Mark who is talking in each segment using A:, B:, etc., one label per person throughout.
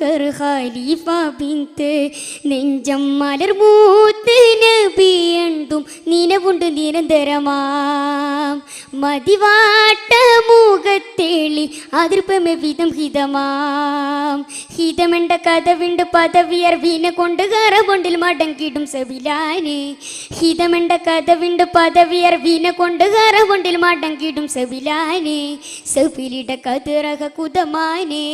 A: ഖലീഫ ബിന്ത് നെഞ്ചം മലർമൂത്ത് നബിയണ്ടും നിലവുണ്ട് നിരന്തരമാം മതിവാട്ട മുഖത്തേളി അതിർപ്പമെ വിധം ഹിതമാം ഹിതമെണ്ട കഥവിണ്ട് പദവിയർ വീന കൊണ്ട് കറകൊണ്ടിൽ മടങ്ങിടും സബിലാന് ഹിതമെണ്ട കഥവിണ്ട് പദവിയർ വീന കൊണ്ട് കറകൊണ്ടിൽ മടങ്ങിടും സബിലാന് സബിലിട കതിറക കുതമാനെ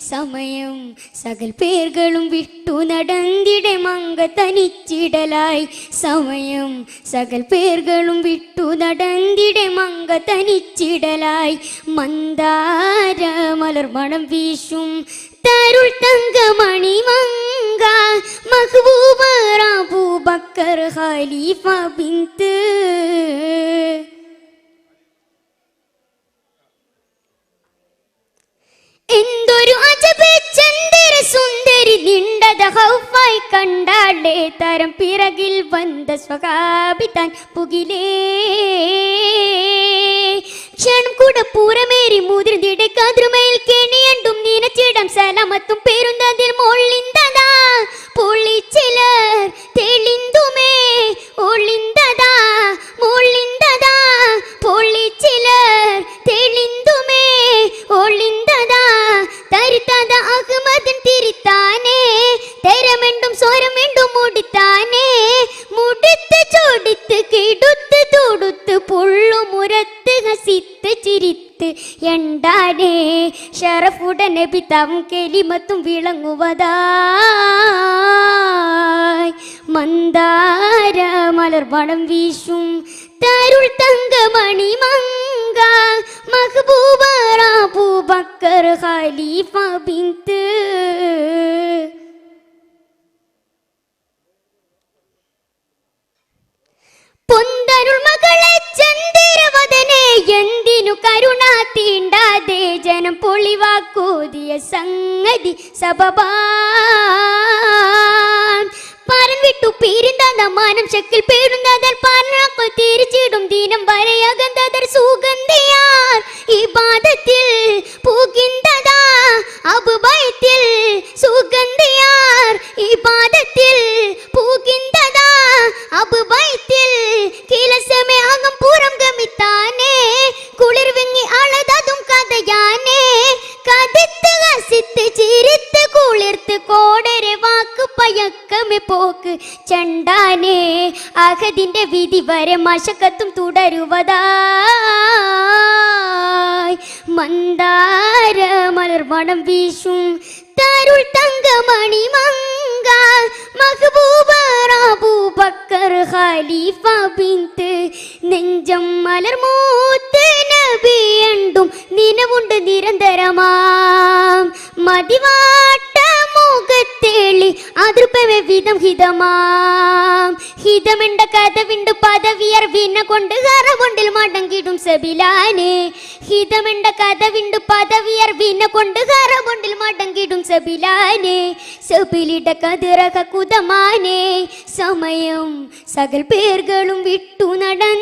A: സമയം സകൽ പേர்களுം വിട്ടു നടന്നിടെ മങ്ക തനിച്ചിടലായി സമയം സകൽ പേர்களுം വിട്ടു നടന്നിടെ മങ്ക തനിച്ചിടലായി മന്ദാര മലർമണം വീശും തരുൾ തങ്കമണി മങ്ക മഹ്ബൂബർ അബൂബക്കർ ഖലീഫ ബിന്ത് എന്തൊരു അജബ് ചന്ദ്ര സുന്ദരി നിണ്ടത ഹൗഫായി കണ്ടാളേ തരം പിറകിൽ വന്ന സ്വകാബിത്താൻ പുകിലേ ക്ഷണം കൂടെ പൂരമേറി മുതിർന്നിടെ കതിർമയിൽ കെണിയണ്ടും നീനച്ചിടം സലാമത്തും പേരുന്നതിൽ മൊള്ളിന്തതാ പൊള്ളിച്ചിലർ തെളിന്തുമേ ഒളിന്തതാ മൊള്ളിന്തതാ പൊള്ളിച്ചിലർ തെളിന്തുമേ ഒളിന്തതാ തരിത്താത അഹ്മദൻ തിരിത്താനേ തെരമെണ്ടും സ്വരമെണ്ടും മുടിത്താനേ മുടിത്ത് ചൊടിത്ത് കിടുത്ത് തൊടുത്ത് പൊള്ളുമുരത്ത് ഹസിത്ത് ചിരിത്ത് എണ്ടാനേ ഷറഫുടനെ പിതാവും കെലിമത്തും വിളങ്ങുവതായി മന്ദാര മലർവണം വീശും തരുൾ തങ്കമണി മങ്ക മഹ്ബൂബർ അബൂബക്കർ ഖലീഫ ബിന്ത് പൊന്തരുൾ മകളെ ചന്ദ്രവദനെ എന്തിനു കരുണ തീണ്ടാതെ ജനം പൊളിവാക്കൂതിയ സംഗതി സബബാൻ പാരൻ വിട്ടു പീരിന്താ മാനം ശക്കിൽ പേടുന്നതൽ പാലനാക്കൾ തിരിച്ചിടും ദീനം വരെ അകന്തതർ സുഗന്ധിയാർ ഇബാദത്തിൽ പൂകിന്തതാ അബുബൈത്തിൽ സുഗന്ധിയാർ ഇബാദത്തിൽ പൂകിന്തതാ അബുബൈത്തിൽ കിലസമേ അകം പൂരം ഗമിത്താനേ കുളിർ വിങ്ങി അളതതും കഥയാനേ കതിത്ത് ഹസിത്ത് ചിരിത്ത് കുളിർത്ത് കോടരെ വാക്ക് പയക്കമേ പോക്ക് ചണ്ടാനേ അഹദിന്റെ വിധി വരെ മശക്കത്തും തുടരുവതായി മന്ദാര മലർമണം വീശും തരുൾ തങ്കമണി മങ്ക മഹ്ബൂബർ അബൂബക്കർ ഖലീഫ ബിന്ത് നെഞ്ചം മലർമൂത്ത് നബിയണ്ടും നിലവുണ്ട് നിരന്തരമാം മതിവാട്ട മുഖത്തേളി അതിർപ്പമെ വിധം ഹിതമാം ഹിതമെണ്ട കഥവിണ്ട് പദവിയർ വീന കൊണ്ട് കറകൊണ്ടിൽ മടങ്ങിടും സബിലാന് ഹിതമെണ്ട കഥവിണ്ട് പദവിയർ വീന കൊണ്ട് കറകൊണ്ടിൽ മടങ്ങിടും സബിലാന് സബിലിട കതിറക കുതമാനെ സമയം സകൽ പേர்களுം വിട്ടു നടൻ